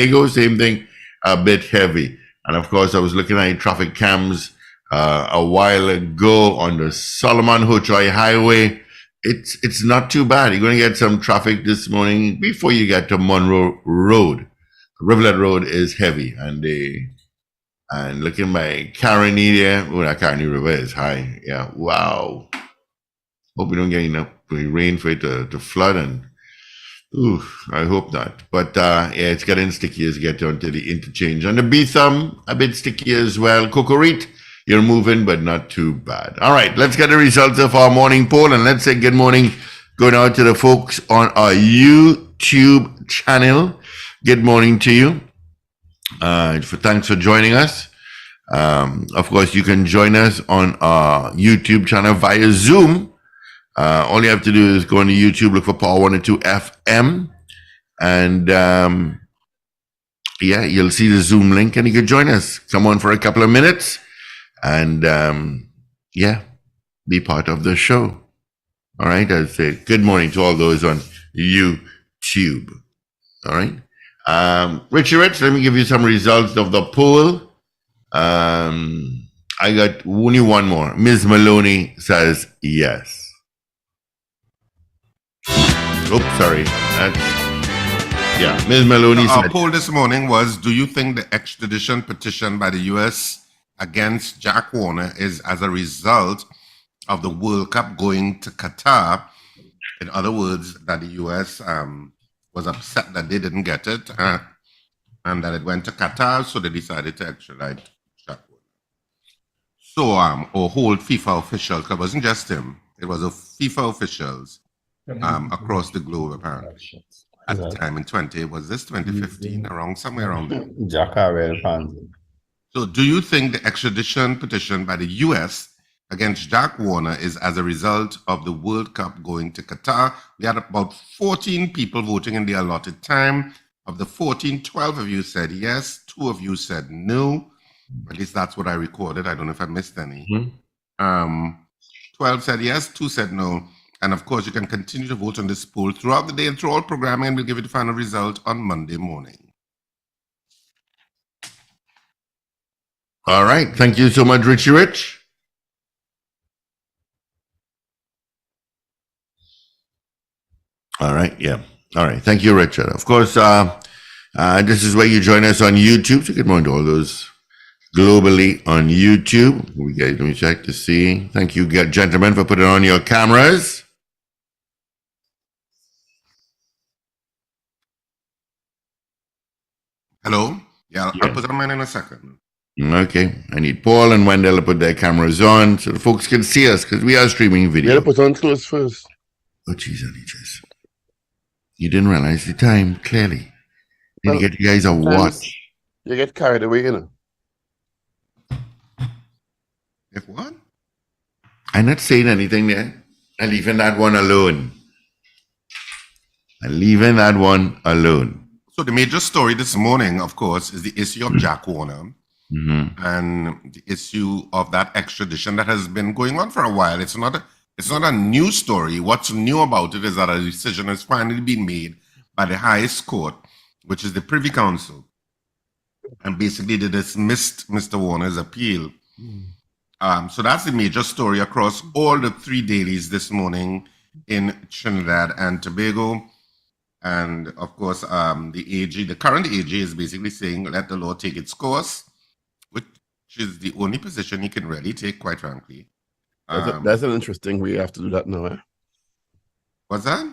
Diego, same thing, a bit heavy. And of course, I was looking at traffic cams a while ago on the Solomon Hochoy Highway. It's not too bad. You're going to get some traffic this morning before you get to Monroe Road. Rivulet Road is heavy, and looking by Caroni there, that Caroni River is high. Yeah, wow. Hope we don't get enough rain for it to flood, and I hope not. But yeah, it's getting sticky as you get onto the interchange. And the B-thumb, a bit sticky as well. Cocorite, you're moving, but not too bad. All right, let's get the results of our morning poll, and let's say good morning going out to the folks on our YouTube channel. Good morning to you. Thanks for joining us. Of course, you can join us on our YouTube channel via Zoom. All you have to do is go on to YouTube, look for Power 102 FM, and yeah, you'll see the Zoom link, and you can join us. Come on for a couple of minutes, and yeah, be part of the show. All right, I'd say good morning to all those on YouTube. All right, Richie Rich, let me give you some results of the poll. I got only one more. Ms. Maloney says yes. Oops, sorry. Yeah, Ms. Maloney said. Our poll this morning was, do you think the extradition petition by the U.S. against Jack Warner is as a result of the World Cup going to Qatar? In other words, that the U.S. was upset that they didn't get it and that it went to Qatar, so they decided to extradite Jack Warner. So, or hold FIFA officials, it wasn't just him, it was FIFA officials across the globe, apparently. At the time in 2015, around somewhere around there. So do you think the extradition petition by the US against Jack Warner is as a result of the World Cup going to Qatar? We had about 14 people voting in the allotted time. Of the 14, 12 of you said yes, 2 of you said no. At least that's what I recorded. I don't know if I missed any. 12 said yes, 2 said no. And of course, you can continue to vote on this poll throughout the day and through all programming, and we'll give you the final result on Monday morning. All right. Thank you so much, Richie Rich. All right. Yeah. All right. Thank you, Richard. Of course, this is where you join us on YouTube. So good morning to all those globally on YouTube. Let me check to see. Thank you, gentlemen, for putting on your cameras. Hello? Yeah, I'll put on mine in a second. Okay. I need Paul and Wendell to put their cameras on so the folks can see us because we are streaming video. You gotta put on clothes first. Oh, jeez, you didn't realize the time, clearly. Didn't get you guys a watch. You get carried away, you know. If what? I'm not saying anything there. I'm leaving that one alone. So the major story this morning, of course, is the issue of Jack Warner and the issue of that extradition that has been going on for a while. It's not a new story. What's new about it is that a decision has finally been made by the highest court, which is the Privy Council, and basically they dismissed Mr. Warner's appeal. So that's the major story across all the 3 dailies this morning in Trinidad and Tobago. And of course, the current AG is basically saying, let the law take its course, which is the only position he can really take, quite frankly. That's an interesting way you have to do that now. What's that?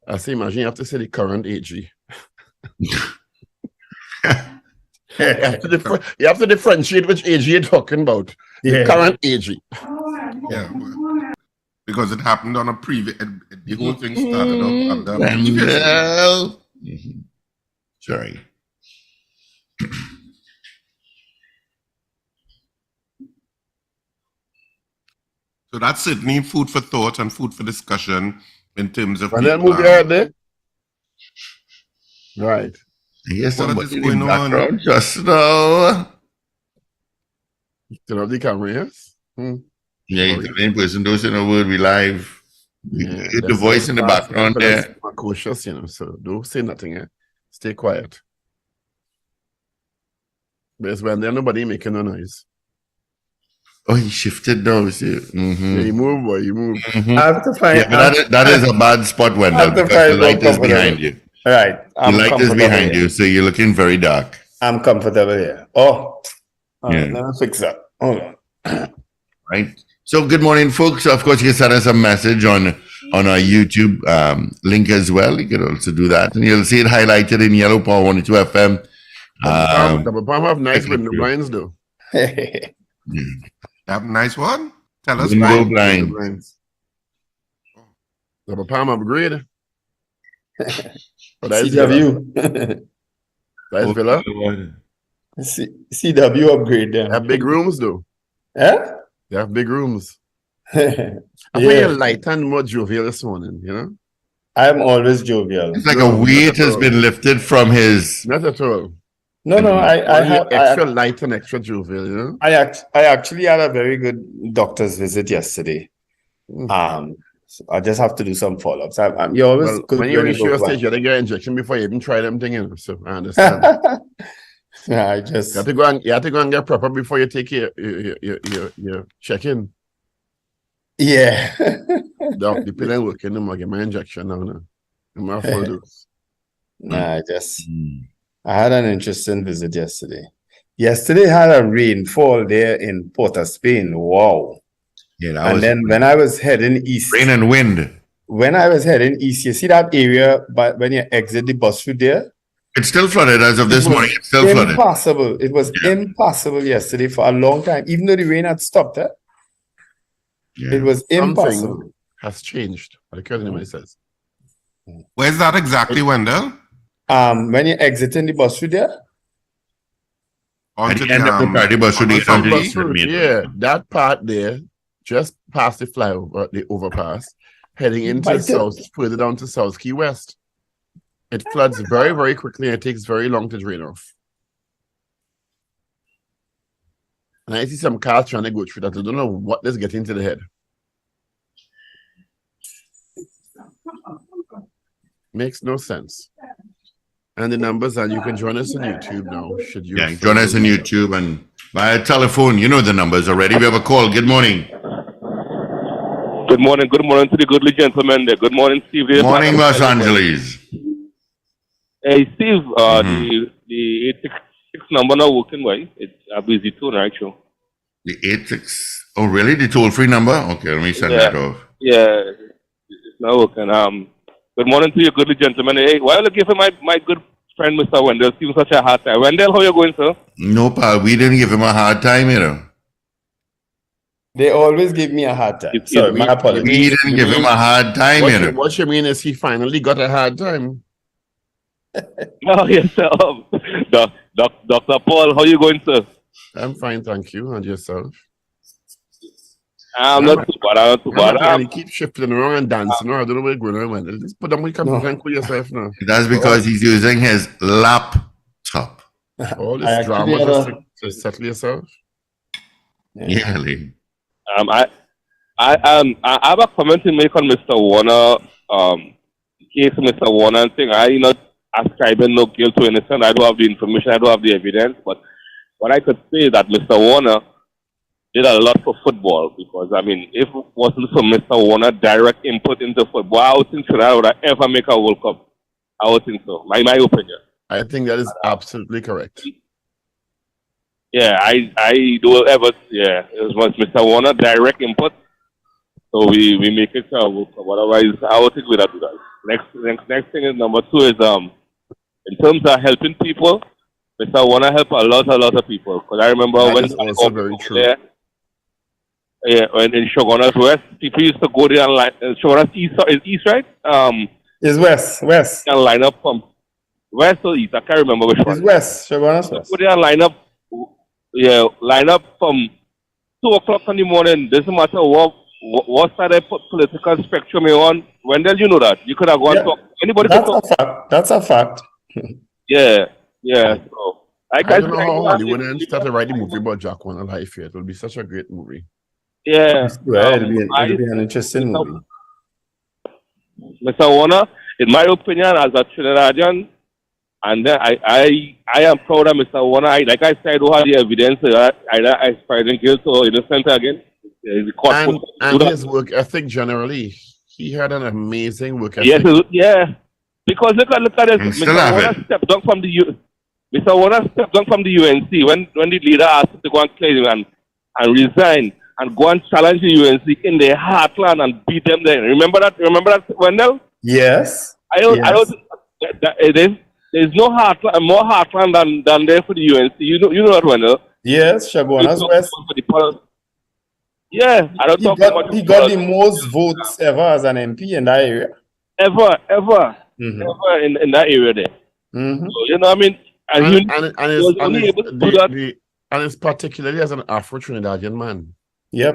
I say, imagine you have to say the current AG. You have to differentiate which AG you're talking about. The current AG. Yeah. Because it happened on a previous, the whole thing started up under Wendell. Sorry. So that's certainly food for thought and food for discussion in terms of. And then move your head there. Right. Yes, what is going on? Just now. Turn off the camera, yes? Yeah, he's the main person. Don't say no word. We live. Yeah, Get the voice in the background there. I'm cautious, you know, so don't say nothing. Stay quiet. But it's when there nobody making no noise. Oh, he shifted now. See? Yeah, you move, boy, you move. Mhm. I have to find. Yeah, but that is a bad spot, Wendell, have to because the find more light is behind comfortable. you. Right, The I'm light is comfortable behind here. you, so you're looking very dark. I'm comfortable here. Oh, Yeah. let me fix that. Hold on. Right. So good morning, folks. Of course, you can send us a message on our YouTube link as well. You can also do that, and you'll see it highlighted in yellow Power 102 FM. Double palm have nice check it window through. blinds though. That nice one? Tell us Window why. Window blind. blinds. Double palm upgrade. But that's Villa. CW. That's Villa. CW upgrade They them. have big rooms though. Yeah? They have big rooms. Yeah. I think you're lighter and more jovial this morning, you know? I'm always jovial. It's like No, a weight not at has all. been lifted from his. Not at all. No, I You're have extra light and extra jovial, you know? I actually had a very good doctor's visit yesterday. So I just have to do some follow-ups. You're always Well, good when you when reach you your go stage, you gotta get an injection before you even try them thing, you know? So I understand. Yeah, You have to go and get proper before you take your check-in. yeah. The pill ain't working, I'm gonna get my injection now. No. I'm a full dose. I had an interesting visit yesterday. Yesterday had a rainfall there in Port of Spain. Wow. Yeah, that And was then when I was heading east, rain and wind. when I was heading east, you see that area, but when you exit the bus route there, It's still flooded as of this morning. It's still flooded. impossible. It was impossible yesterday for a long time, even though the rain had stopped. Yeah. It was impossible. Something has changed. What the anybody says. Where's that exactly, Wendell? When you exiting the bus route there, At Onto the end of the party bus route, onto you come to the Bus eastern route, main. yeah, that part there, just past the flyover, the overpass, heading into Might south, further down to South Key West. It floods very, very quickly and it takes very long to drain off. And I see some cars trying to go through that. I don't know what is getting to the head. Makes no sense. And the numbers, and you can join us on YouTube now. Should you? Yeah, join us on YouTube and via telephone. You know the numbers already. We have a call. Good morning. Good morning to the goodly gentlemen there. Good morning, Steve. Morning, Los Angeles. Hey, Steve, the 866 number not working, right? It's a busy tone, right? Sure. The 86. Oh, really? The toll-free number? Okay, let me send that off. Yeah, it's not working. Good morning to you, goodly gentlemen. Hey, why are you looking for my good friend, Mr. Wendell? Seems such a hard time. Wendell, how you going, sir? No, pal. We didn't give him a hard time, you know. they always give me a hard time. It's- Sorry, it's- my apologies. We didn't give him a hard time, you know. What you mean is he finally got a hard time. Oh, yes, sir. Dr. Paul, how you going, sir? I'm fine, thank you. And yourself? I'm not too bad. I'm not too bad. And he keeps shifting around and dancing around. I don't know what's going on. Man. Just put them on the computer and cool yourself now. That's because he's using his laptop. All I this actually drama had just a- to settle yourself. Yeah, Lee. I have a comment to make on Mr. Warner. Case of Mr. Warner and thing. I not ascribing no guilt to innocent. I don't have the information. I don't have the evidence. But what I could say is that Mr. Warner did a lot for football, because I mean, if it wasn't for Mr. Warner direct input into football, I don't think I would ever make a World Cup. I don't think so. My opinion. I think that is absolutely correct. Yeah, I don't ever. Yeah, it was Mr. Warner direct input. So we make it to a World Cup. Otherwise, I don't think we'd have to do that. Next thing is number 2 is in terms of helping people, Mr. Warner helped a lot of people. Because I remember That when is also very true. there, when in Shogunas West, people used to go there and line. Shogunas East is East, right? It's West. And line up from West or East. I can't remember which It's one. West. Shogunas West. Go there and line up. Yeah, line up from 2:00 in the morning. Doesn't matter what side of political spectrum you're on. Wendell, you know that. You could have gone Yeah. to anybody. Could That's talk. a fact. That's a fact. Yeah. So I don't know how Hollywood started writing a movie about Jack Warner life yet. It will be such a great movie. Yeah. Well, it'll be an interesting movie. Mr. Warner, in my opinion, as a Trinidadian, And then I am proud of Mr. Warner. Like I said, I don't have the evidence either I find guilt or innocent again. The court And do that. his work ethic generally, he had an amazing work Yes, ethic. yeah. Because look at And this. still Mr. have Warner it. stepped down from the Mr. Warner stepped down from the UNC when the leader asked him to go and claim and resign and go and challenge the UNC in their heartland and beat them there. Remember that, Wendell? Yes. There's no heartland, more heartland than there for the UNC. You know that, Wendell. Yes, Shaguana's West. Yeah, I don't talk about He got the most votes ever as an MP in that area. ever Mhm. in that area there. Mhm. So, you know what I mean? And it's particularly as an Afro-Trinidadian man. Yep.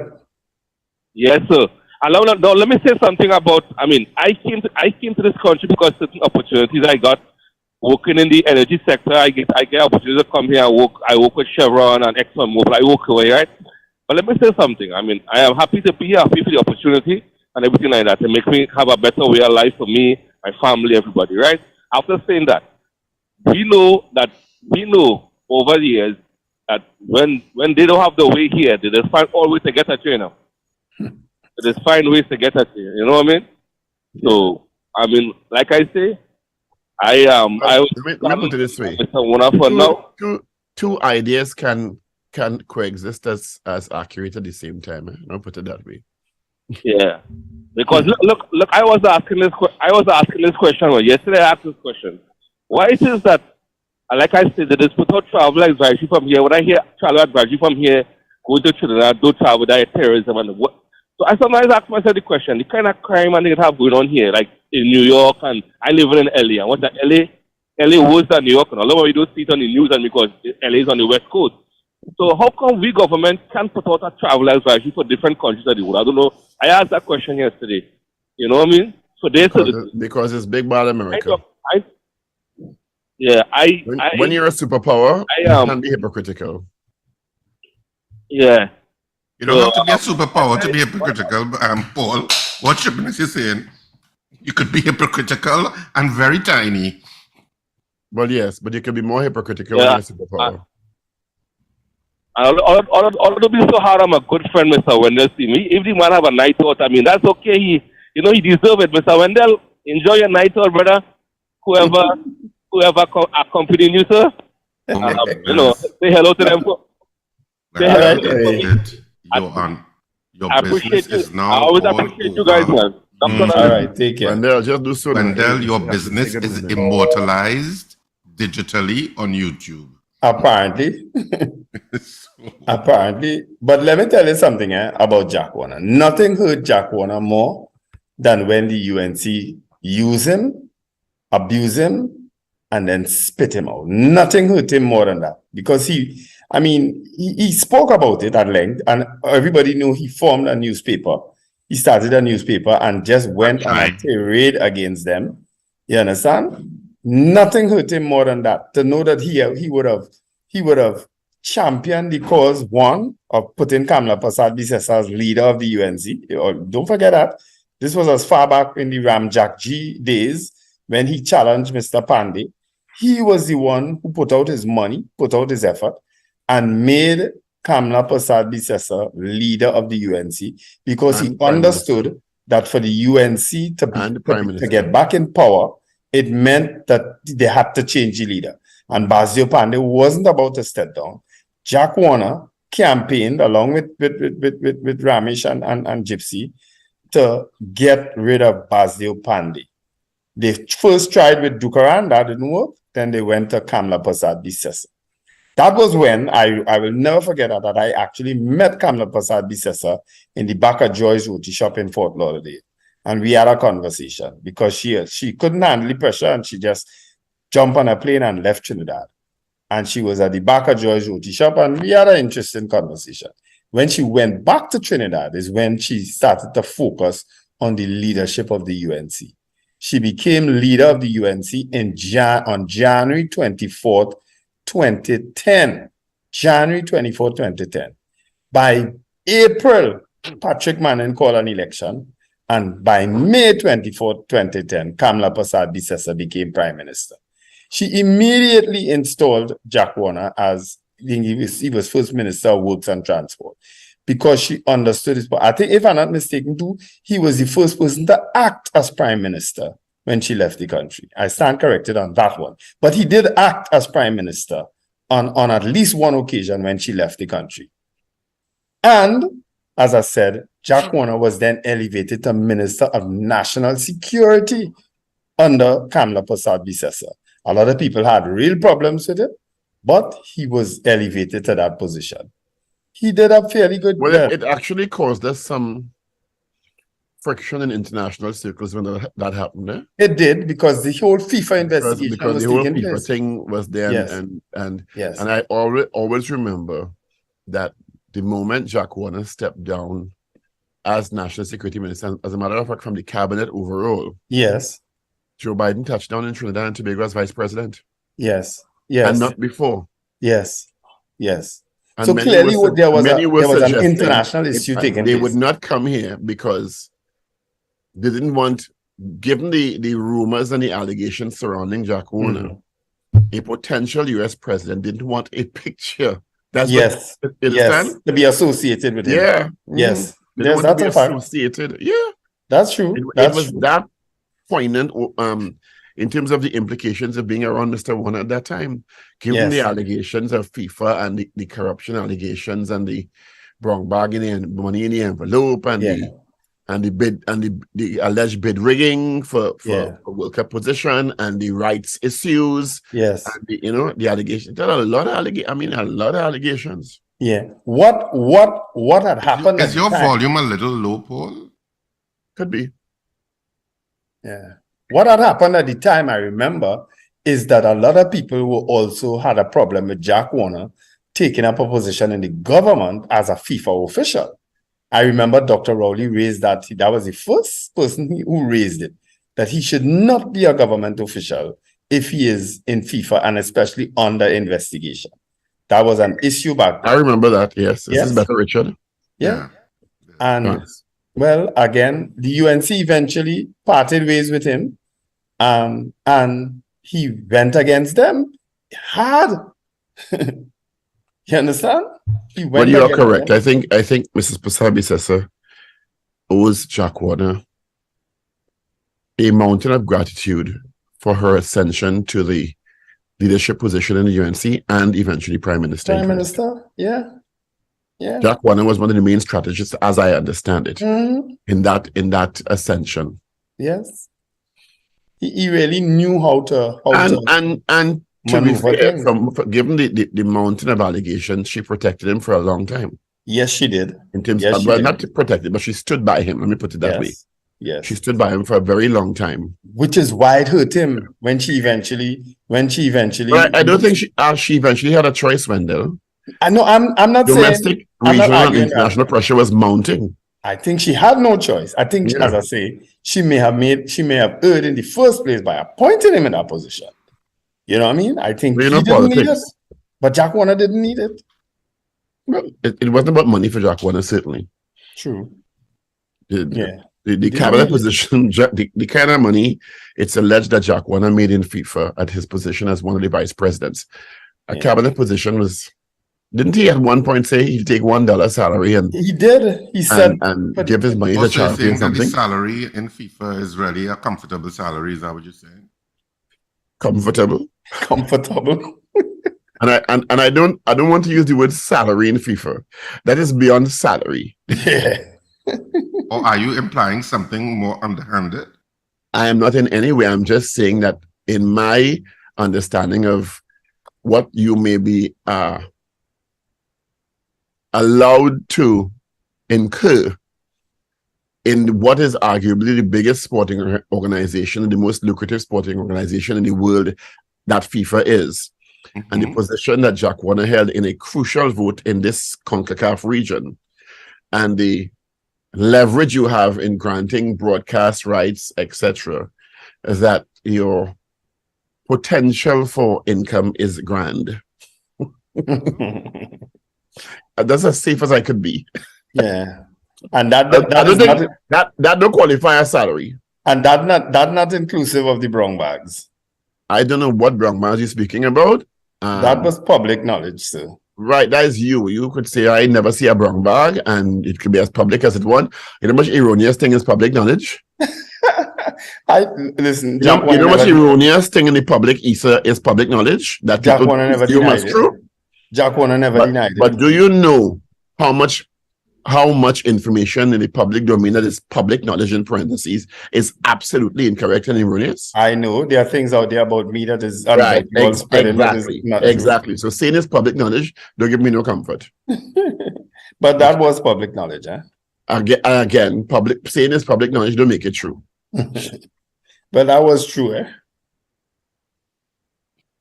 Yes, sir. And now, let me say something about. I mean, I came to this country because certain opportunities I got working in the energy sector. I get opportunities to come here and work. I work with Chevron and ExxonMobil. I work away, right? But let me say something. I mean, I am happy to be here, happy for the opportunity and everything like that. It makes me have a better way of life for me, my family, everybody, right? After saying that, we know over the years that when they don't have the way here, they just find all ways to get at you, you know. They just find ways to get at you. You know what I mean? So, I mean, like I say, Let me put it this way. For now. Two ideas can coexist as accurate at the same time. I'll put it that way. Yeah, because look, I was asking this question. Well, yesterday I asked this question. Why it is that, like I said, they just put out travel advisory from here. When I hear travel advisory from here, go to Trinidad, do travel, that terrorism and what. So I sometimes ask myself the question: the kind of crime and they have going on here, like in New York, and I live in LA. And what's that? LA worse than New York, and although we don't see it on the news, and because LA is on the West Coast. So how come we government can put out a travel advisory for different countries of the world? I don't know. I asked that question yesterday. You know what I mean? So because it's big bad America. When you're a superpower, you can be hypocritical. Yeah. You don't have to be a superpower to be hypocritical, Paul. What Shibness is saying, you could be hypocritical and very tiny. Well, yes, but you could be more hypocritical when you're a superpower. Although be so hard, I'm a good friend, Mr. Wendell. See me, if the man have a night out, I mean that's okay. He deserve it, Mr. Wendell. Enjoy your night out, brother. Whoever accompanying you, sir. Say hello to them. Your I business appreciate you. is now I always all appreciate you over. guys, man. All right, take care. Wendell, just do so. Wendell, your business is immortalized digitally on YouTube. Apparently. Apparently. But let me tell you something about Jack Warner. Nothing hurt Jack Warner more than when the UNC use him, abuse him, and then spit him out. Nothing hurt him more than that. Because he spoke about it at length, and everybody knew he formed a newspaper. He started a newspaper and just went on a tirade against them. You understand? Nothing hurt him more than that. To know that he would have championed the cause, one, of putting Kamla Persad-Bissessar as leader of the UNC. Don't forget that. This was as far back in the Ramjack G days when he challenged Mr. Pandey. He was the one who put out his money, put out his effort, and made Kamla Persad-Bissessar leader of the UNC because he understood that for the UNC to get back in power, it meant that they had to change the leader. And Basio Pandey wasn't about to step down. Jack Warner campaigned along with Ramesh and Gypsy to get rid of Basio Pandey. They first tried with Dukaran, that didn't work. Then they went to Kamla Persad-Bissessar. That was when I will never forget that I actually met Kamla Persad-Bissessar in the back of Joy's Roti Shop in Fort Lauderdale. And we had a conversation because she couldn't handle the pressure and she just jumped on a plane and left Trinidad. And she was at the back of Joy's Roti Shop and we had an interesting conversation. When she went back to Trinidad is when she started to focus on the leadership of the UNC. She became leader of the UNC on January 24th, 2010. January 24th, 2010. By April, Patrick Manning called an election. And by May 24th, 2010, Kamla Persad-Bissessar became prime minister. She immediately installed Jack Warner as he was first minister of works and transport because she understood his. I think, if I'm not mistaken, too, he was the first person to act as prime minister when she left the country. I stand corrected on that one, but he did act as prime minister on at least one occasion when she left the country. And as I said, Jack Warner was then elevated to Minister of National Security under Kamla Persad-Bissessar. A lot of people had real problems with it, but he was elevated to that position. He did a fairly good job. Well, it actually caused us some friction in international circles when that happened. Eh? It did, because the whole FIFA investigation because was the whole taking FIFA place. thing was there, Yes. and Yes. I always remember that the moment Jack Warner stepped down as National Security Minister, as a matter of fact, from the cabinet overall, Yes. Joe Biden touched down in Trinidad and Tobago as vice president, Yes. Yes. and not before. Yes. Yes. And So clearly there was an suggesting international issue taking they place. would not come here because they didn't want, given the rumors and the allegations surrounding Jack Warner, a potential U.S. president didn't want a picture. That's Yes. what, you understand? Yes. To be associated with him. Yeah. Yes. They didn't Yes, want to be that's a fact. associated. Yeah. That's true. It That's was true. that poignant in terms of the implications of being around Mr. Warner at that time, given the Yes. allegations of FIFA and the corruption allegations and the wrong bargaining and money in the envelope and Yeah. the bid and the alleged bid rigging for Yeah. World Cup position and the rights issues Yes. and the allegations. There are a lot of allegations. Yeah. What had happened Is at your the time? volume a little low, Paul? Could be. Yeah. What had happened at the time, I remember, is that a lot of people who also had a problem with Jack Warner taking up a position in the government as a FIFA official. I remember Dr. Rowley raised that. That was the first person who raised it, that he should not be a government official if he is in FIFA and especially under investigation. That was an issue back then. I remember that. Yes. This is Yes. better, Richard. Yeah. And Yes. well, again, the UNC eventually parted ways with him, and he went against them hard. You understand? He went But you are against correct. them. I think Mrs. Persad-Bissessar owes Jack Warner a mountain of gratitude for her ascension to the leadership position in the UNC and eventually Prime Minister. Prime Minister, yeah. Yeah. Jack Warner was one of the main strategists, as I understand it, Mhm. in that ascension. Yes. He really knew how to And to be maneuver fair, things. given the mountain of allegations, she protected him for a long time. Yes, she did. In terms Yes, of, she well, did. not to protect him, but she stood by him. Let me put it that way. Yes. Yes. She stood by him for a very long time. Which is why it hurt him when she eventually. But I don't think she eventually had a choice, Wendell. I know. I'm not Domestic, saying. I'm not regional, and arguing that. international pressure was mounting. I think she had no choice. I think, Yeah. as I say, she may have erred in the first place by appointing him in that position. You know what I mean? I think You he know didn't need it, politics. but Jack Warner didn't need it. Well, it wasn't about money for Jack Warner, certainly. True. The, Yeah. the cabinet position, the kind of money it's alleged that Jack Warner made in FIFA at his position as one of the vice presidents. A Yeah. cabinet position was, didn't he at one point say he'd take $1 salary and He did. He said, and but- give his money to Also, you're charity or saying that the something? salary in FIFA is really a comfortable salary. Is that what you're saying? Comfortable. comfortable. And I don't want to use the word salary in FIFA. That is beyond salary. Yeah. Or are you implying something more underhanded? I am not in any way. I'm just saying that in my understanding of what you may be allowed to incur in what is arguably the biggest sporting organization, the most lucrative sporting organization in the world that FIFA is, and the position that Jack Warner held in a crucial vote in this CONCACAF region, and the leverage you have in granting broadcast rights, etc., is that your potential for income is grand. That's as safe as I could be. Yeah. And that I don't is think that don't qualify as salary. and that not inclusive of the brown bags. I don't know what brown bags you're speaking about. That was public knowledge, sir. Right, that is you. You could say I never see a brown bag, and it could be as public as it want. You know how much erroneous thing is public knowledge? I listen. You know how much erroneous thing in the public is public knowledge that Jack people Warner never assume denied as it. true. Jack Warner never denied But it. do you know how much information in the public domain that is public knowledge in parentheses is absolutely incorrect and erroneous? I know there are things out there about me that is Right, spreading that is not true. exactly. So saying it's public knowledge don't give me no comfort. But that was public knowledge, eh? Again, saying it's public knowledge don't make it true. But that was true, eh?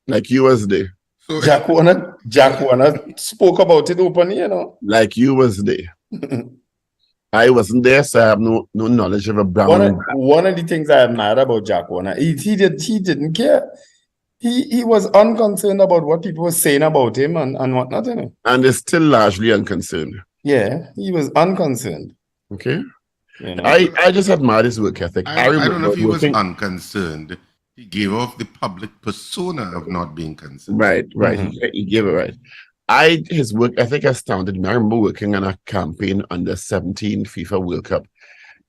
Like you was there. So, Jack Warner spoke about it openly, you know. Like you was there. I wasn't there, so I have no knowledge of a brown. One of the things I admire about Jack Warner, he didn't care. He was unconcerned about what people were saying about him and whatnot, you know. And is still largely unconcerned. Yeah, he was unconcerned. Okay. You know? I just admire his work ethic. I don't know if he was working- unconcerned. He gave off the public persona of not being concerned. Right. Mhm. He gave it right. His work ethic astounded me. I remember working on a campaign under 17 FIFA World Cup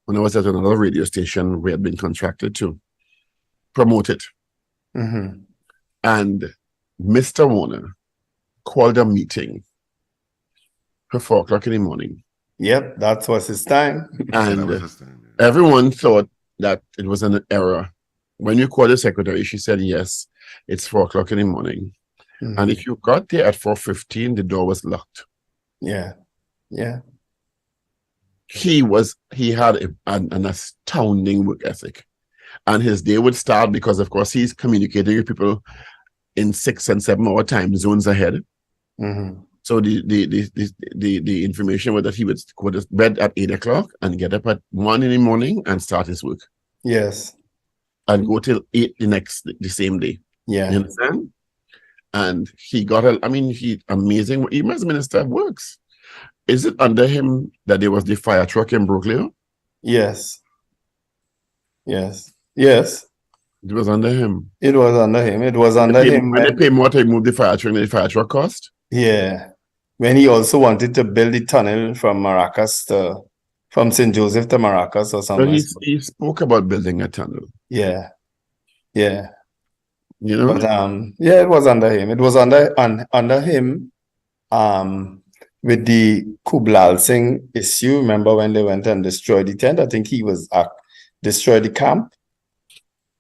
when I was at another radio station we had been contracted to promote it. Mhm. And Mr. Warner called a meeting for 4:00 in the morning. Yep, that was his time. That And was his time, yeah. everyone thought that it was an error. When you called the secretary, she said, yes, it's 4:00 in the morning. Mhm. And if you got there at 4:15, the door was locked. Yeah. He had an astounding work ethic. And his day would start because, of course, he's communicating with people in 6 and 7 hour time zones ahead. Mhm. So the information was that he would go to bed at 8 o'clock and get up at 1 in the morning and start his work Yes. and go till 8 the same day. You Yeah. understand? And he got he amazing. Even as Minister of Works, is it under him that there was the fire truck in Brooklyn? Yes. Yes. It was under him. It was under him. It was under him. When they pay more to move the fire truck than the fire truck cost. Yeah. When he also wanted to build the tunnel from St. Joseph to Maracas or But something. he spoke about building a tunnel. Yeah. You know? But it was under him. It was under him with the Kublal Singh issue. Remember when they went and destroyed the tent? I think he was destroyed the camp.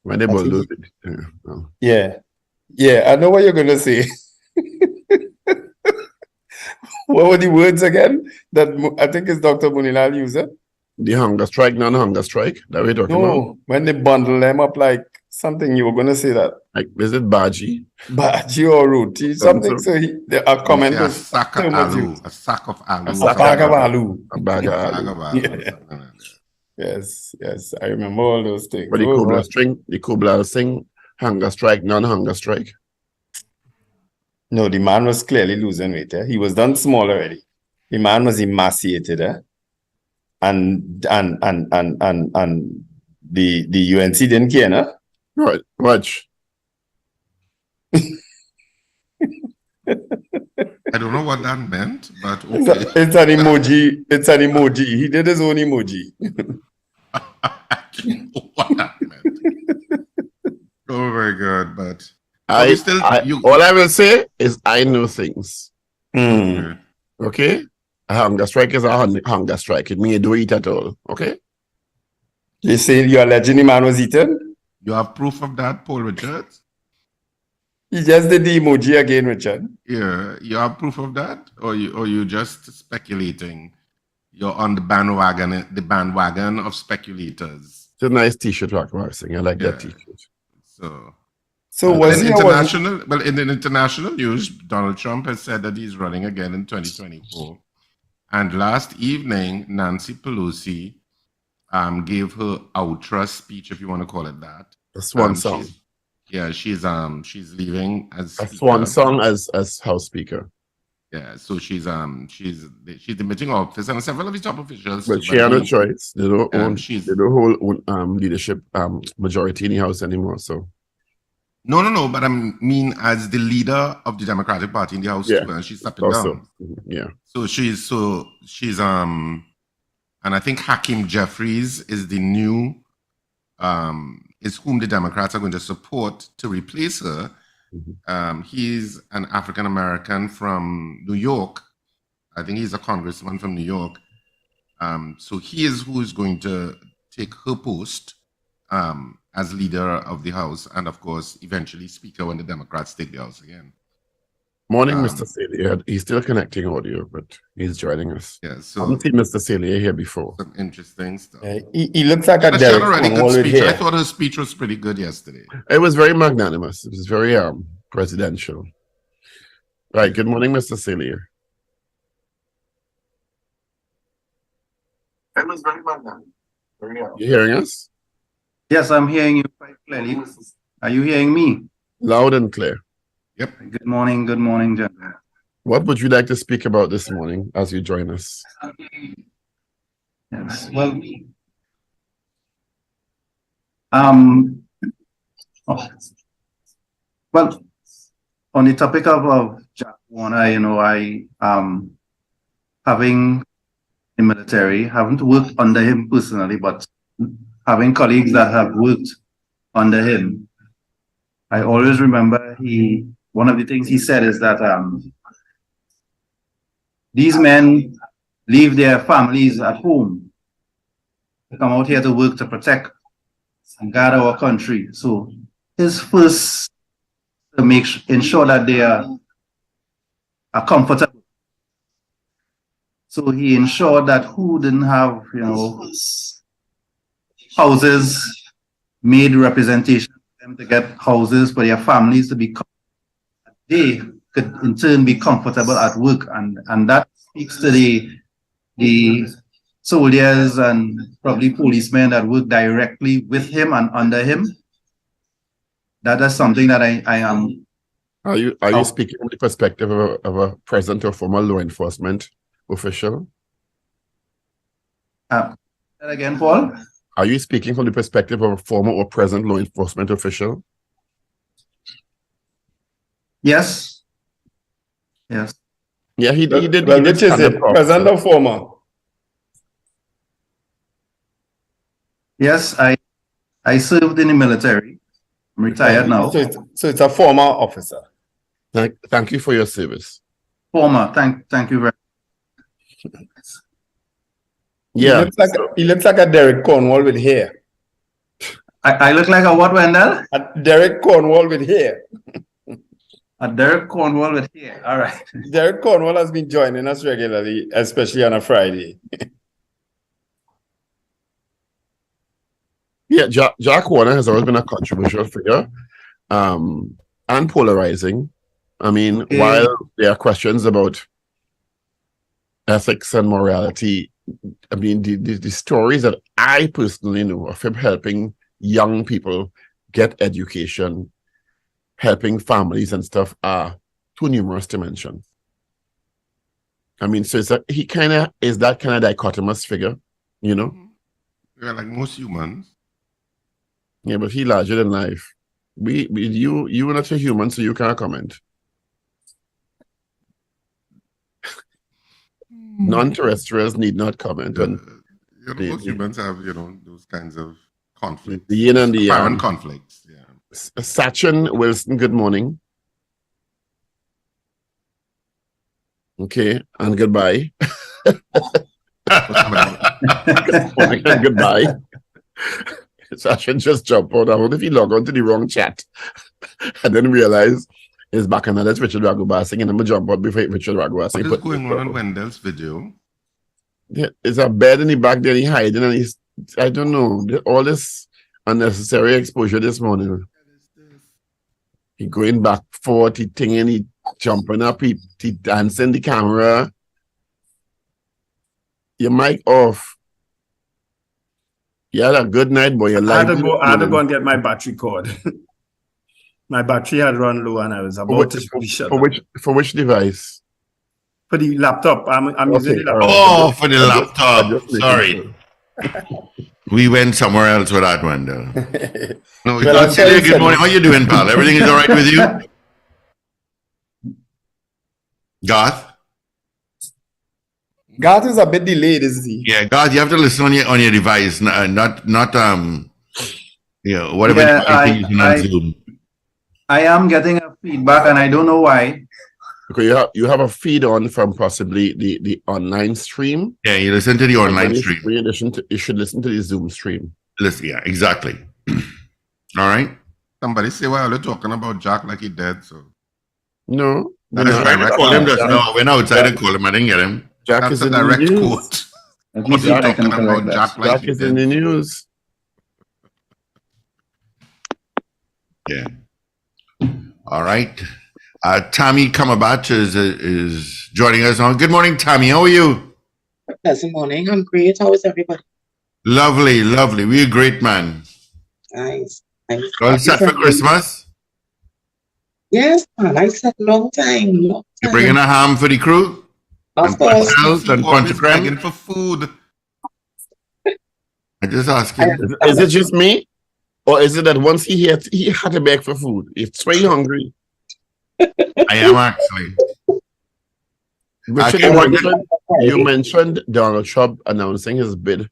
When they I think bulldozed it. Yeah, no. Yeah, I know what you're gonna say. What were the words again? That I think is Dr. Munilal used it. The hunger strike, non-hunger strike. That we're talking about. No, when they bundle them up like something, you were gonna say that. Like, is it Baji? Baji or Ruti, something. So a comment A was sack of so much alu. used. A sack of alu. A bag of alu. A bag of Sack alu. of alu. Yeah. Yes, I remember all those things. But the Kublal Singh, hunger strike, non-hunger strike. No, the man was clearly losing weight. He was done small already. The man was emaciated. And the UNC didn't care, no? Right, watch. I don't know what that meant, but It's, okay. it's an emoji. It's an emoji. He did his own emoji. I don't know what that meant. Oh my God, but All I will say is I know things. Hmm. Okay? A hunger strike is a hunger strike. It means you don't eat at all. Okay? You say you're alleging the man was eaten? You have proof of that, Paul Richards? He just did the emoji again, Richard. Yeah, you have proof of that, or you just speculating? You're on the bandwagon of speculators. It's a nice t-shirt, Ragoobarsingh. I like that Yeah. t-shirt. So was in he or wasn't- in the international news, Donald Trump has said that he's running again in 2024. And last evening, Nancy Pelosi gave her outro speech, if you want to call it that. A swan song. She's leaving as A speaker. swan song as House Speaker. Yeah, so she's demitting office, and several of the top officials. But she had no choice. They don't Um, own. she's- They don't hold leadership majority in the House anymore. So No. But I mean, as the leader of the Democratic Party in the House, Yeah. too, and she's stepping Also, down. yeah. So she's and I think Hakeem Jeffries is the new is whom the Democrats are going to support to replace her. He's an African American from New York. I think he's a congressman from New York. So he is who is going to take her post as leader of the House, and of course, eventually Speaker when the Democrats take the House again. Morning, Mr. Celia. He's still connecting audio, but he's joining us. Yeah, I so haven't seen Mr. Celia here before. some interesting stuff. He looks like a But she had Derek a really good Cornwall with speech. I hair. thought her speech was pretty good yesterday. It was very magnanimous. It was very presidential. Right. Good morning, Mr. Celia. It was very magnanimous. You hearing us? Yes, I'm hearing you quite clearly. Are you hearing me? Loud and clear. Good morning, gentlemen. What would you like to speak about this morning as you join us? Yes. Well, well, on the topic of Jack Warner, I having in military, haven't worked under him personally, but having colleagues that have worked under him, I always remember one of the things he said is that these men leave their families at home to come out here to work to protect and guard our country. So his first to ensure that they are comfortable. So he ensured that who didn't have, houses, made representation for them to get houses for their families to be comfortable. They could in turn be comfortable at work, and that speaks to the soldiers and probably policemen that work directly with him and under him. That is something that I am. Are you speaking from the perspective of a present or former law enforcement official? That again, Paul? Are you speaking from the perspective of a former or present law enforcement official? Yes. Yes. Yeah, he did. Well, he did which is stand it? up, Present or former? Yes, I served in the military. I'm retired now. So it's a former officer. Thank you for your service. Former. Thank you very much. Yeah. He looks like a Derek Cornwall with hair. I look like a what, Wendell? A Derek Cornwall with hair. A Derek Cornwall with hair. All right. Derek Cornwall has been joining us regularly, especially on a Friday. Yeah, Jack Warner has always been a controversial figure and polarizing. I mean, while there are questions about ethics and morality, I mean, the stories that I personally know of him helping young people get education, helping families and stuff are too numerous to mention. I mean, so he kind of is that kind of dichotomous figure, you know? Yeah, like most humans. Yeah, but he larger than life. You are not a human, so you can't comment. Non-terrestrials need not comment on. Most humans have, those kinds of conflicts. The yin and the yang. Apparent conflicts. Yeah. Sachin Wilson, good morning. Okay, and goodbye. Good morning and goodbye. Sachin just jumped out. I wonder if he logged onto the wrong chat and then realize it's back and that's Richard Ragoobarsingh, and I'm going to jump out before Richard Ragoobarsingh. What is going on Wendell's video? Yeah, there's a bed in the back there, he hiding, and he's, I don't know, all this unnecessary exposure this morning. He going back forth, he thinking, he jumping up, he dancing the camera. Your mic off. You had a good night, boy. I had to go and get my battery cord. My battery had run low and I was about to be shut down. For which device? For the laptop. I'm using the laptop. Oh, for the laptop. Sorry. We went somewhere else with that, Wendell. No, Well, I'll tell you good morning. How you doing, pal? Everything is all right with you? Garth? Garth is a bit delayed, isn't he? Yeah, Garth, you have to listen on your device, not whatever Yeah, device you're using on Zoom. I am getting a feedback, and I don't know why. Because you have a feed on from possibly the online stream. Yeah, you listen to the online stream. You should listen to the Zoom stream. Listen, yeah, exactly. All right. Somebody say, well, they're talking about Jack like he dead. So No. That is direct Call him quote. just now. Went outside and called him. I didn't get him. Jack That's is a in the direct news. quote. Let me What see are if you I can talking correct about that. Jack like Jack he is in the dead? news. Yeah. All right. Tommy Kamabach is joining us on. Good morning, Tommy. How are you? Good morning. I'm great. How is everybody? Lovely, lovely. We're a great man. Nice. All set for Christmas? Yes, man. I said long time. You're bringing a ham for the crew? Of course. And punch Always creme? begging for food. I just asking. Is it just me? Or is it that once he had to beg for food? It's very hungry. I am actually. Richard, you mentioned Donald Trump announcing his bid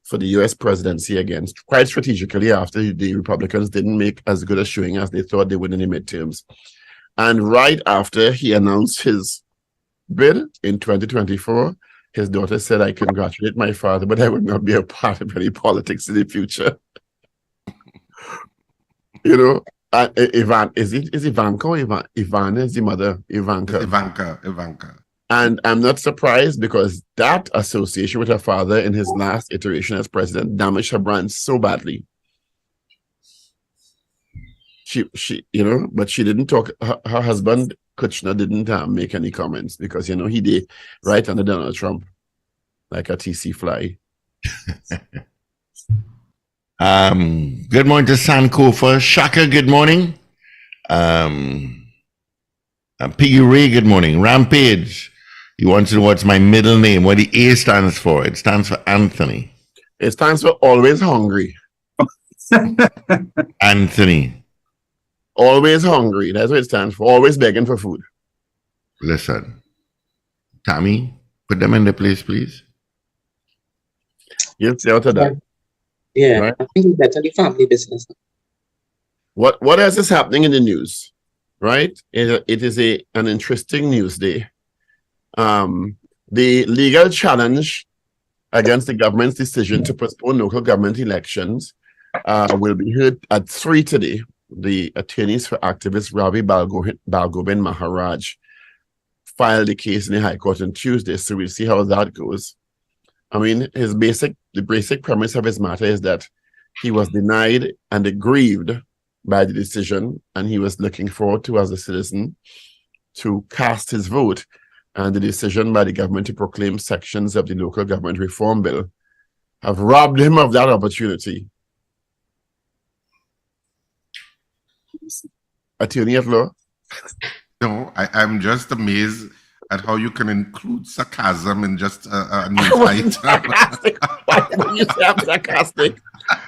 for the U.S. presidency against, quite strategically, after the Republicans didn't make as good a showing as they thought they would in the midterms. And right after he announced his bid in 2024, his daughter said, "I congratulate my father, but I would not be a part of any politics in the future." You know, Ivan, is Ivanka or Ivana is the mother, Ivanka. Ivanka. And I'm not surprised, because that association with her father in his last iteration as president damaged her brand so badly. She but she didn't talk. Her husband, Kushner, didn't make any comments, because, he did right under Donald Trump, like a TC fly. Good morning to Sankofa. Shaka, good morning. Piggy Ray, good morning. Rampage, you want to know what's my middle name, what the A stands for? It stands for Anthony. It stands for always hungry. Anthony. Always hungry. That's what it stands for. Always begging for food. Listen, Tommy, put them in the place, please. You'll see out of that. Yeah, Right. I think it's better the family business. What else is happening in the news? Right? It is an interesting news day. The legal challenge against the government's decision to postpone local government elections will be heard at 3 today. The attorneys for activist Ravi Balgobin Maharaj filed the case in the High Court on Tuesday, so we'll see how that goes. I mean, the basic premise of his matter is that he was denied and aggrieved by the decision, and he was looking forward to, as a citizen, to cast his vote. And the decision by the government to proclaim sections of the local government reform bill have robbed him of that opportunity. Attorney at law? No, I'm just amazed at how you can include sarcasm in just a news item. Sarcastic. Why would you say I'm sarcastic?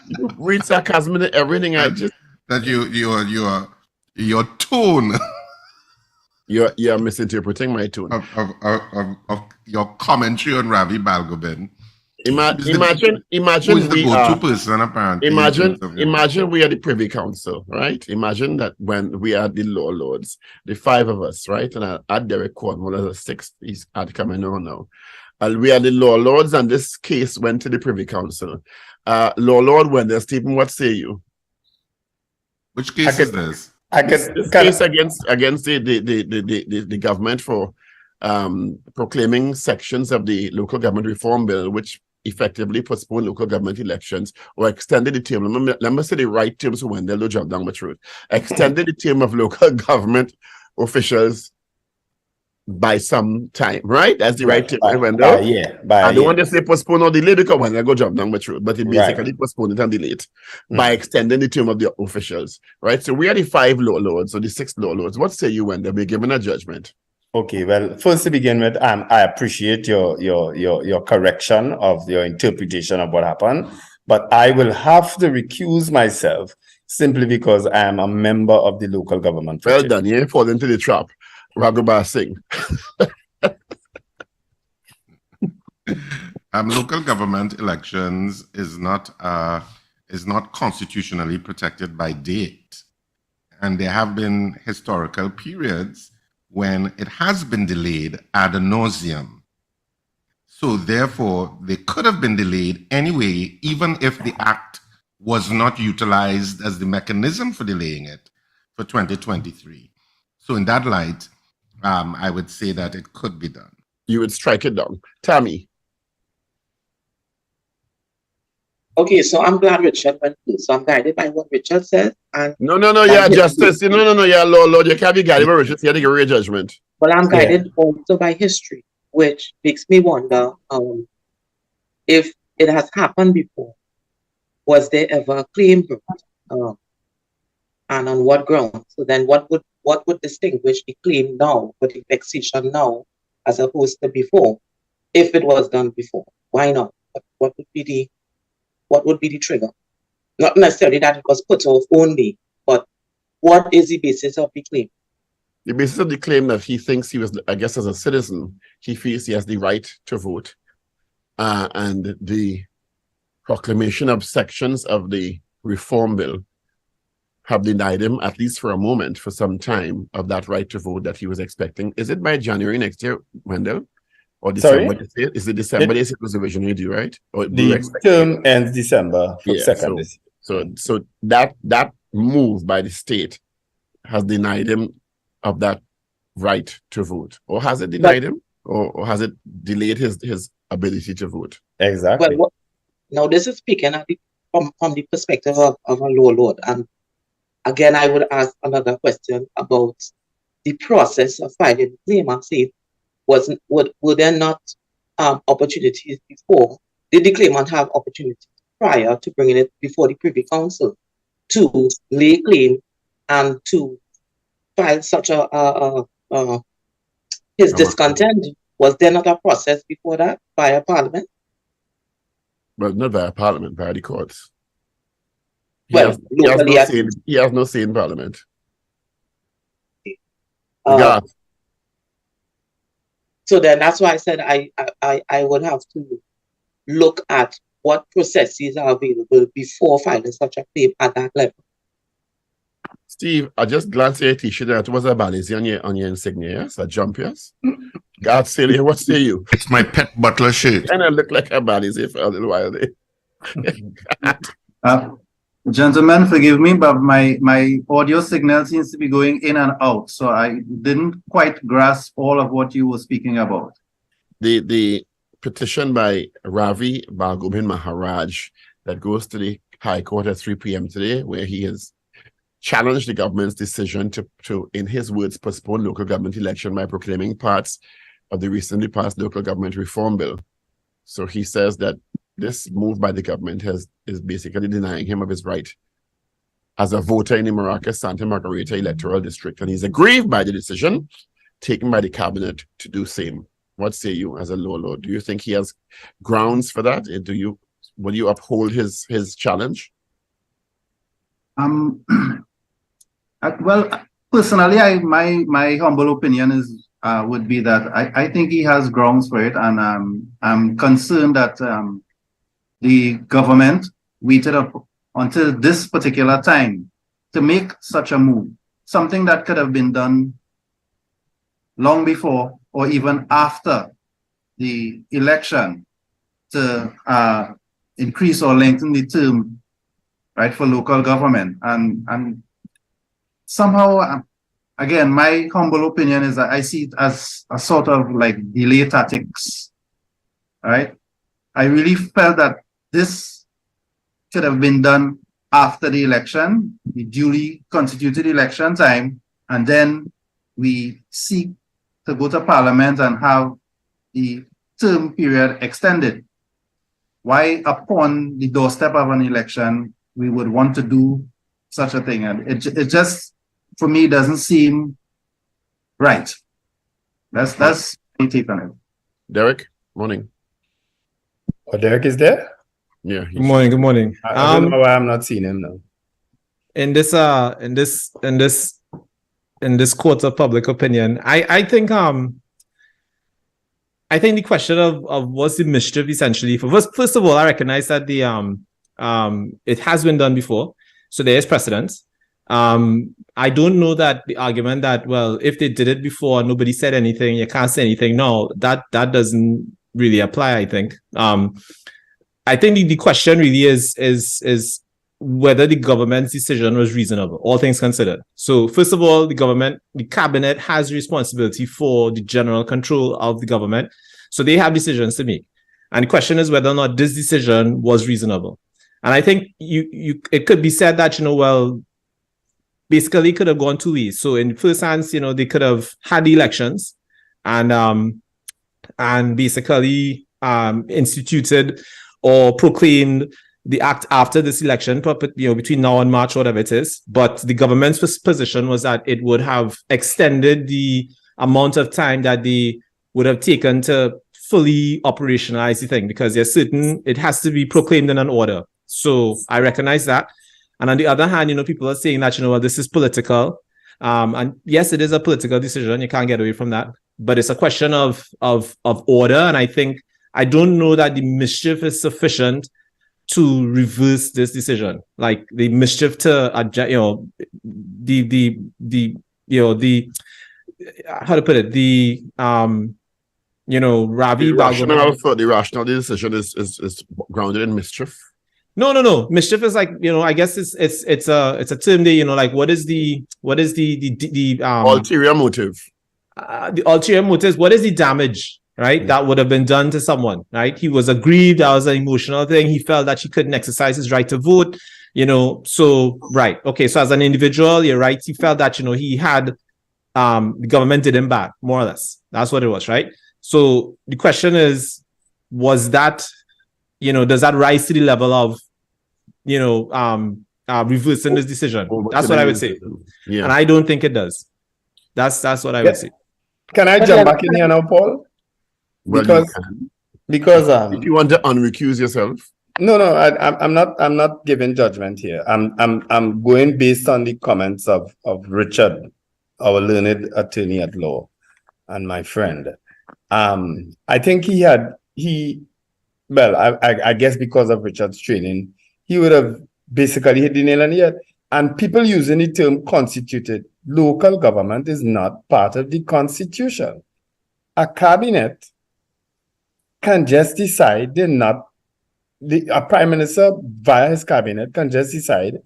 You read sarcasm in everything. I just that your tone you're misinterpreting my tone. of your commentary on Ravi Balgobin. Imagine Who is the we go-to are. person apparently? Imagine we are the Privy Council, right? Imagine that when we are the law lords, the 5 of us, right? And I add Derek Cornwall as a 6th. He's coming on now. And we are the law lords, and this case went to the Privy Council. Law Lord Wendell, Stephen, what say you? Which case is this? This case against the government for proclaiming sections of the local government reform bill, which effectively postponed local government elections or extended the term. Let me say the right term so when they'll jump down the truth. Extended the term of local government officials by some time, right? That's the right term. I don't want to say postpone or delay because when I go jump down the truth, but it basically postponed it and delayed by extending the term of the officials, right? So we are the 5 law lords or the 6 law lords. What say you when they'll be given a judgment? Okay, well, first to begin with, I appreciate your correction of your interpretation of what happened, but I will have to recuse myself simply because I am a member of the local government. Well done. You ain't falling into the trap. Ragoobarsingh. Local government elections is not constitutionally protected by date, and there have been historical periods when it has been delayed ad nauseum. So therefore, they could have been delayed anyway, even if the act was not utilized as the mechanism for delaying it for 2023. So in that light, I would say that it could be done. You would strike it down. Tammy. Okay, so I'm glad Richard went through. So I'm guided by what Richard said. And No, yeah, justice. No, yeah, Lord. You can't be guided by Richard. You have to give a judgment. Well, I'm guided also by history, which makes me wonder if it has happened before. Was there ever a claim brought? And on what grounds? So then what would distinguish the claim now or the vexation now as opposed to before? If it was done before, why not? What would be the trigger? Not necessarily that it was put off only, but what is the basis of the claim? The basis of the claim that he thinks he was, I guess, as a citizen, he feels he has the right to vote. And the proclamation of sections of the reform bill have denied him, at least for a moment, for some time, of that right to vote that he was expecting. Is it by January next year, Wendell? Or December? Sorry? Is it December? It was originally due, right? Or the term ends December 2nd. So that move by the state has denied him of that right to vote. Or has it denied him? Or has it delayed his ability to vote? Exactly. Well, now this is speaking from the perspective of a law lord. And again, I would ask another question about the process of filing the claim and say, were there not opportunities before? Did the claimant have opportunities prior to bringing it before the Privy Council to lay claim and to file such his discontent? Was there not a process before that via Parliament? Well, not via Parliament, via the courts. He Well, has no say in Parliament. So then that's why I said I would have to look at what processes are available before filing such a claim at that level. Steve, I just glanced at your t-shirt and it was a Balizi on your insignia, yes? A jump, yes? God save you, what say you? It's my pet butler shirt. And I look like a Balizi for a little while there. Gentlemen, forgive me, but my audio signal seems to be going in and out, so I didn't quite grasp all of what you were speaking about. The petition by Ravi Balgobin Maharaj that goes to the High Court at 3 p.m. today, where he has challenged the government's decision to, in his words, postpone local government election by proclaiming parts of the recently passed local government reform bill. So he says that this move by the government is basically denying him of his right as a voter in the Maracas Santa Margarita electoral district. And he's aggrieved by the decision taken by the cabinet to do same. What say you as a law lord? Do you think he has grounds for that? Will you uphold his challenge? Well, personally, my humble opinion is would be that I think he has grounds for it, and I'm concerned that the government waited up until this particular time to make such a move, something that could have been done long before or even after the election to increase or lengthen the term, right, for local government. And somehow, again, my humble opinion is that I see it as a sort of like delay tactics, right? I really felt that this could have been done after the election, the duly constituted election time, and then we seek to go to Parliament and have the term period extended. Why, upon the doorstep of an election, we would want to do such a thing? And it just, for me, doesn't seem right. That's my take on it. Derek, morning. Oh, Derek is there? Yeah. Good morning. Good morning. I don't know why I'm not seeing him now. In this court of public opinion, I think the question of what's the mischief essentially for first of all, I recognize that it has been done before, so there is precedence. I don't know that the argument that, well, if they did it before, nobody said anything, you can't say anything. No, that doesn't really apply. I think the question really is whether the government's decision was reasonable, all things considered. So first of all, the cabinet has responsibility for the general control of the government. So they have decisions to make. And the question is whether or not this decision was reasonable. And I think it could be said that, well, basically could have gone two ways. So in first instance, they could have had the elections and basically instituted or proclaimed the act after this election, between now and March, whatever it is. But the government's position was that it would have extended the amount of time that they would have taken to fully operationalize the thing, because it has to be proclaimed in an order. So I recognize that. And on the other hand, people are saying that, this is political. And yes, it is a political decision. You can't get away from that. But it's a question of order. And I don't know that the mischief is sufficient to reverse this decision. Like the mischief to, how to put it, Ravi the rational decision is grounded in mischief. No. Mischief is like, I guess it's a term there, like what is the ulterior motive? The ulterior motive, what is the damage, right? That would have been done to someone, right? He was aggrieved, that was an emotional thing. He felt that he couldn't exercise his right to vote, so right. Okay, so as an individual, you're right, he felt that, he had the government did him bad, more or less. That's what it was, right? So the question is, was that, does that rise to the level of, reversing this decision? That's what I would say. Yeah. And I don't think it does. That's what I would say. Can I jump back in here now, Paul? Well, because if you want to unrecuse yourself. No, I'm not giving judgment here. I'm going based on the comments of Richard, our learned attorney at law, and my friend. I think I guess because of Richard's training, he would have basically hit the nail on the head. And people using the term constituted, local government is not part of the constitution. A cabinet can just decide a prime minister via his cabinet can just decide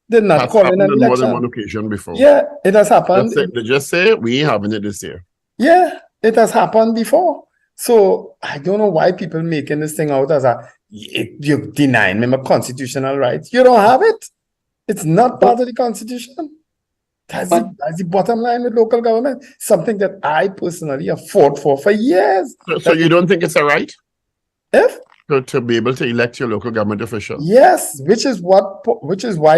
they're not calling an election. More than one occasion before. Yeah, it has happened. They just say we ain't having it this year. Yeah, it has happened before. So I don't know why people making this thing out as you're denying me my constitutional rights. You don't have it. It's not part of the constitution. That's the bottom line with local government. Something that I personally have fought for years. So you don't think it's a right? If? To be able to elect your local government official? Yes, which is why,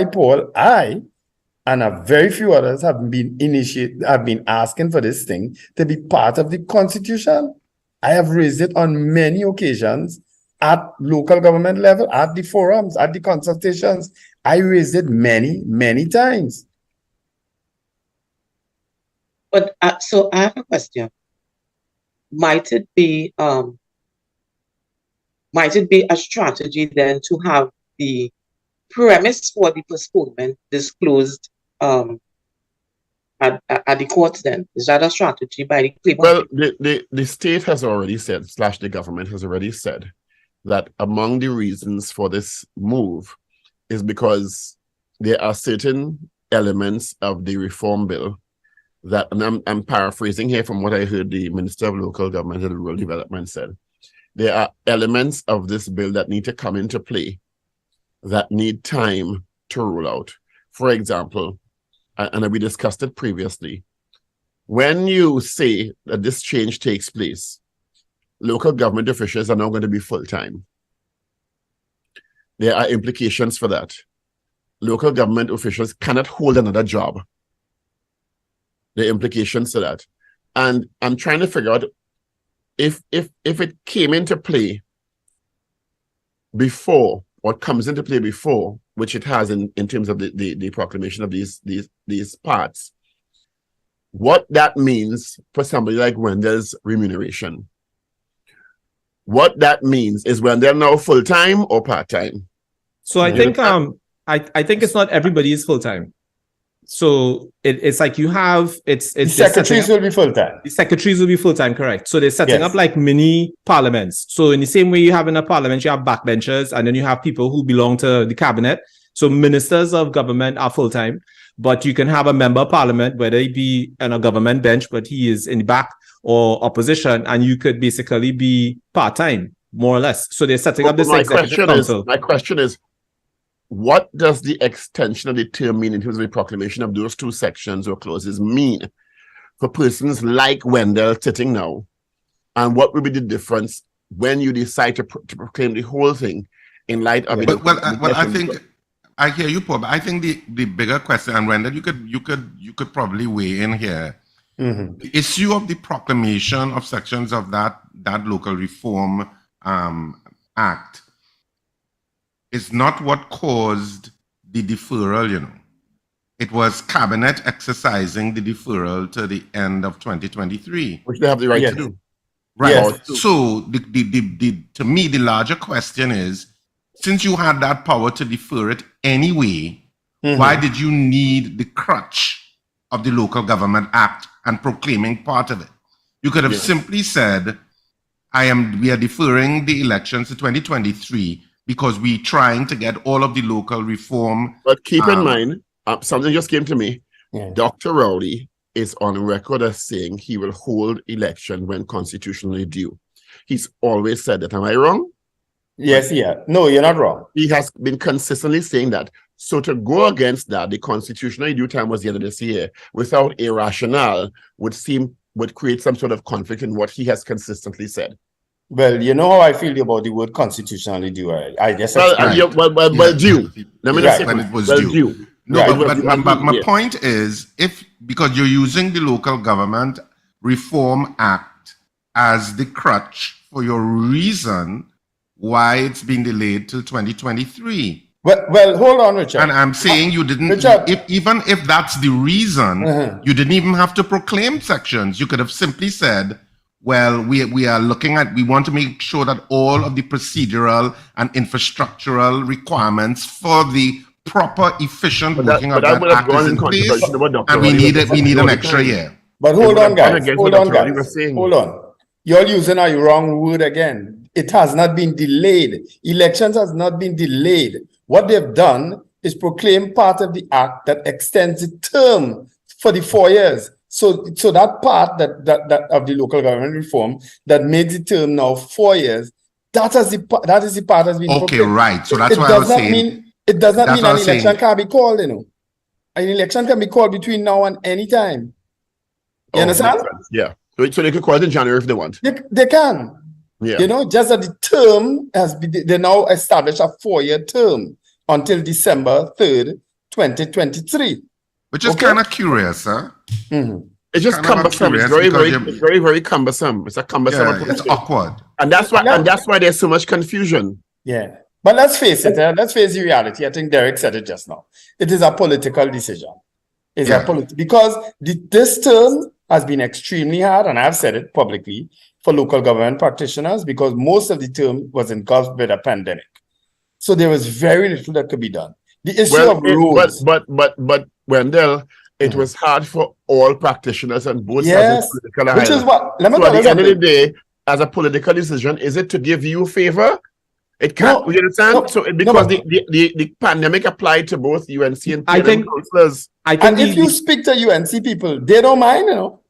Paul, I and a very few others have been asking for this thing to be part of the constitution. I have raised it on many occasions at local government level, at the forums, at the consultations. I raised it many, many times. But so I have a question. Might it be a strategy then to have the premise for the postponement disclosed at the courts then? Is that a strategy by the claimant? Well, the state has already said, / the government has already said, that among the reasons for this move is because there are certain elements of the reform bill that, and I'm paraphrasing here from what I heard the Minister of Local Government and Rural Development said, there are elements of this bill that need to come into play that need time to roll out. For example, and we discussed it previously, when you say that this change takes place, local government officials are now going to be full-time. There are implications for that. Local government officials cannot hold another job. The implications to that. And I'm trying to figure out if it came into play before what comes into play before, which it has in terms of the proclamation of these parts, what that means for somebody like Wendell's remuneration. What that means is Wendell now full-time or part-time? So I think I think it's not everybody is full-time. So it's like you have it's The secretaries will be full-time. The secretaries will be full-time, correct. So they're setting Yes. up like mini parliaments. So in the same way you have in a parliament, you have backbenchers, and then you have people who belong to the cabinet. So ministers of government are full-time, but you can have a member of parliament, whether he be on a government bench, but he is in the back or opposition, and you could basically be part-time, more or less. So they're setting up this executive council. My question is, what does the extension of the term mean in terms of the proclamation of those two sections or clauses mean for persons like Wendell sitting now? And what will be the difference when you decide to proclaim the whole thing in light of it? Well, I think I hear you, Paul, but I think the bigger question, and Wendell, you could probably weigh in here. Mm-hmm. The issue of the proclamation of sections of that local reform act is not what caused the deferral, you know. It was cabinet exercising the deferral to the end of 2023. Which they have the right Yes. to do. Right. Yes. So to me, the larger question is, since you had that power to defer it anyway, why did you need the crutch of the Local Government Act and proclaiming part of it? You could have simply said, we are deferring the elections to 2023 because we're trying to get all of the local reform. But keep in mind, something just came to me. Yeah. Dr. Rowley is on record as saying he will hold election when constitutionally due. He's always said that. Am I wrong? Yes, yeah. No, you're not wrong. He has been consistently saying that. So to go against that, the constitutional due time was the end of this year, without a rationale, would create some sort of conflict in what he has consistently said. Well, you know how I feel about the word constitutionally due. I just Well, explained. due. Let me just say when it was well, due. No, Right. but my point is, because you're using the Local Government Reform Act as the crutch for your reason why it's been delayed till 2023. Well, hold on, Richard. And I'm saying you didn't, Richard. even if that's the reason, you didn't even have to proclaim sections. You could have simply said, well, we are looking at, we want to make sure that all of the procedural and infrastructural requirements for the proper, efficient working of that act is in place, and we need an extra year. But hold on, guys. Hold on. Hold on. You're using a wrong word again. It has not been delayed. Elections has not been delayed. What they've done is proclaim part of the act that extends the term for the 4 years. So that part that of the local government reform that made the term now 4 years, that is the part that's been Okay, proclaimed. right. So that's why I was saying. It does not mean an election saying. can be called, you know. An election can be called between now and any time. You understand? Yeah. So they could call it in January if they want. They can. Yeah. You know, just that the term has been, they now established a 4-year term until December 3rd, 2023. Which is kind of curious, huh? It's just Kind of cumbersome. It's curious very, very cumbersome. It's a cumbersome Yeah, it's approach. awkward. And that's why there's so much confusion. Yeah. But let's face it, let's face the reality. I think Derek said it just now. It is a political decision. Because this term has been extremely hard, and I've said it publicly, for local government practitioners, because most of the term was engulfed by the pandemic. So there was very little that could be done. The issue of rules. But Wendell, it was hard for all practitioners and both sides of the political Which is aisle. what, let me So tell at you the end of the something. day, as a political decision, is it to give you favor? It can't. No, You understand? no, So no, because but- the pandemic applied to both UNC and I PNM think- councillors. And if you speak to UNC people, they don't mind, you know.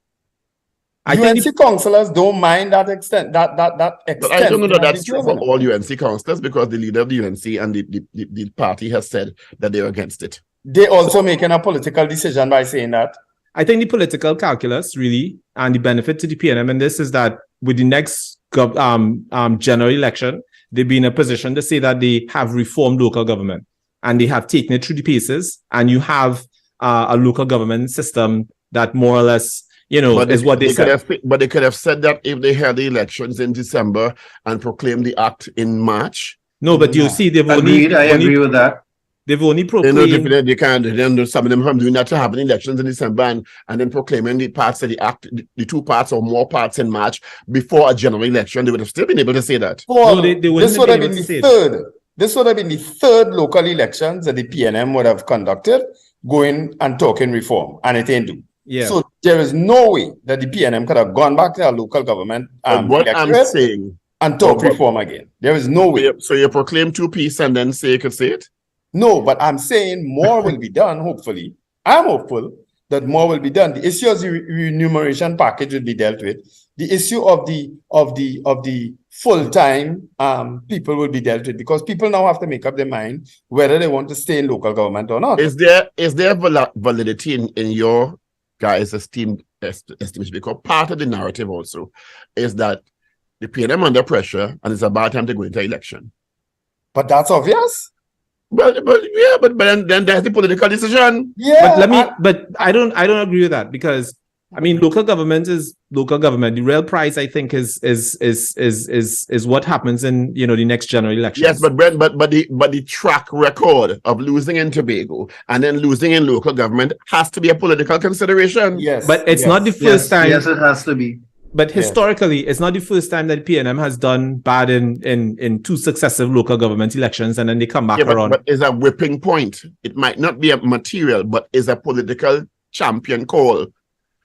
UNC councillors don't mind that extent. That But extent. I don't know that that's true for all UNC councillors, because the leader of the UNC and the party has said that they're against it. They also making a political decision by saying that. I think the political calculus really, and the benefit to the PNM in this is that with the next general election, they'll be in a position to say that they have reformed local government and they have taken it through the paces, and you have a local government system that more or less, is what they said. But they could have said that if they had the elections in December and proclaimed the act in March, No, but you see, they've only Agreed, I agree with that. they've only They know proclaimed. they can't. Then some of them from doing that to having elections in December and then proclaiming the parts of the act, the 2 parts or more parts in March before a general election. They would have still been able to say that. Paul, No, they wouldn't this have would have been been able to say the it. third. This would have been the third local elections that the PNM would have conducted, going and talking reform, and it ain't do. Yeah. So there is no way that the PNM could have gone back to our local government But what I'm electorate saying, and talk but- reform again. There is no way. so you proclaim 2 peace and then say you could say it? No, but I'm saying more will be done, hopefully. I'm hopeful that more will be done. The issue of the remuneration package will be dealt with. The issue of the full-time people will be dealt with, because people now have to make up their mind whether they want to stay in local government or not. Is there validity in your guys' estimation? Because part of the narrative also is that the PNM under pressure and it's about time to go into election. But that's obvious. But then there's the political decision. Yeah. But I don't agree with that, because I mean, local government is local government. The real prize, I think, is what happens in the next general election. Yes, but the track record of losing in Tobago and then losing in local government has to be a political consideration. Yes. But it's not the first time. Yes, it has to be. But historically, it's not the first time that PNM has done bad in 2 successive local government elections, and then they come back around. But it's a whipping point. It might not be a material, but it's a political champion call.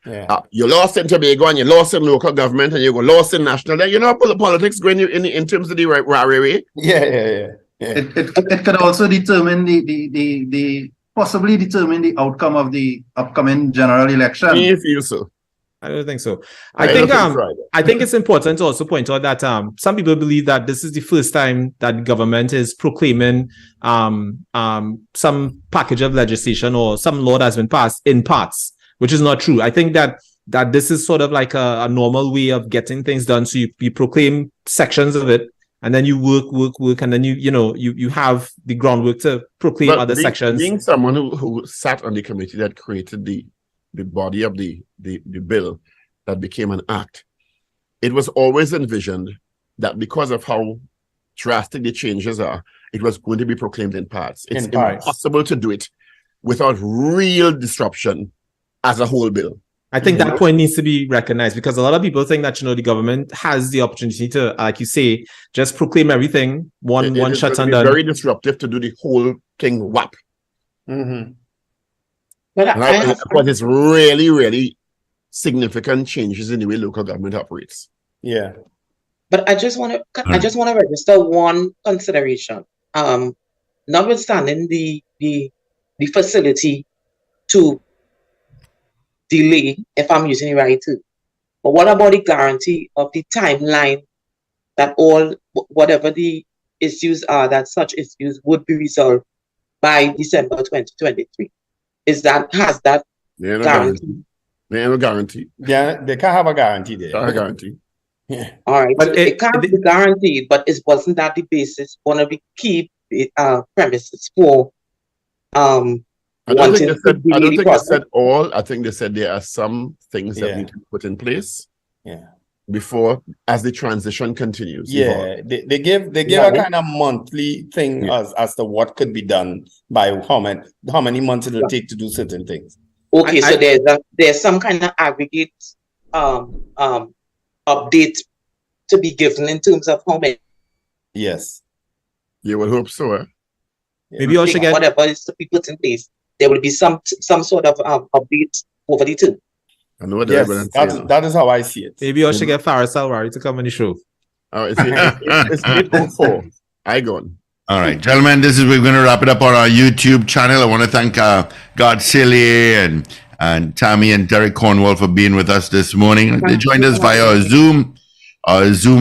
Yeah. You lost in Tobago and you lost in local government and you go lost in national. Then politics going in terms of the right. Yeah. It could also determine the possibly determine the outcome of the upcoming general election. If you so. I don't think so. I think it's important to also point out that some people believe that this is the first time that government is proclaiming some package of legislation or some law that's been passed in parts, which is not true. I think that this is sort of like a normal way of getting things done. So you proclaim sections of it, and then you work, and then you have the groundwork to proclaim other sections. Being someone who sat on the committee that created the body of the bill that became an act, it was always envisioned that because of how drastic the changes are, it was going to be proclaimed in parts. It's impossible to do it without real disruption as a whole bill. I think that point needs to be recognized, because a lot of people think that the government has the opportunity to, like you say, just proclaim everything one shot and done. Very disruptive to do the whole thing whap. Mm-hmm. But it's really, really significant changes in the way local government operates. Yeah. But I just want to register one consideration. Notwithstanding the facility to delay, if I'm using it right too. But what about the guarantee of the timeline that whatever the issues are, that such issues would be resolved by December 2023? Has that guarantee? There ain't no guarantee. Yeah, they can't have a guarantee there. Not a guarantee. Yeah. All right. But so it can't be guaranteed, but wasn't that the basis, one of the key premises for I don't think they said all. I think they said there are some things that need to be put in place. Yeah. Before, as the transition continues. Yeah, they give a kind of monthly thing as to what could be done by how many months it'll take to do certain things. Okay, so there's some kind of aggregate update to be given in terms of how many. Yes. You would hope so. Maybe I should get whatever is to be put in place. There will be some sort of update over the two. I know what that is how I see it. Maybe I should get Faris Alwari to come on the show. Oh, it's 8:04. I gone. All right, gentlemen, we're going to wrap it up on our YouTube channel. I want to thank God Silly and Tammy and Derek Cornwall for being with us this morning. They joined us via Zoom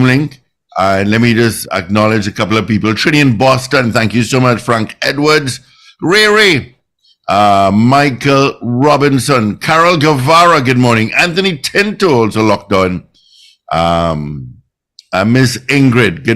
link. Let me just acknowledge a couple of people. Trini in Boston, thank you so much. Frank Edwards, Ray, Michael Robinson, Carol Guevara, good morning. Anthony Tinto also locked on. Miss Ingrid, good morning.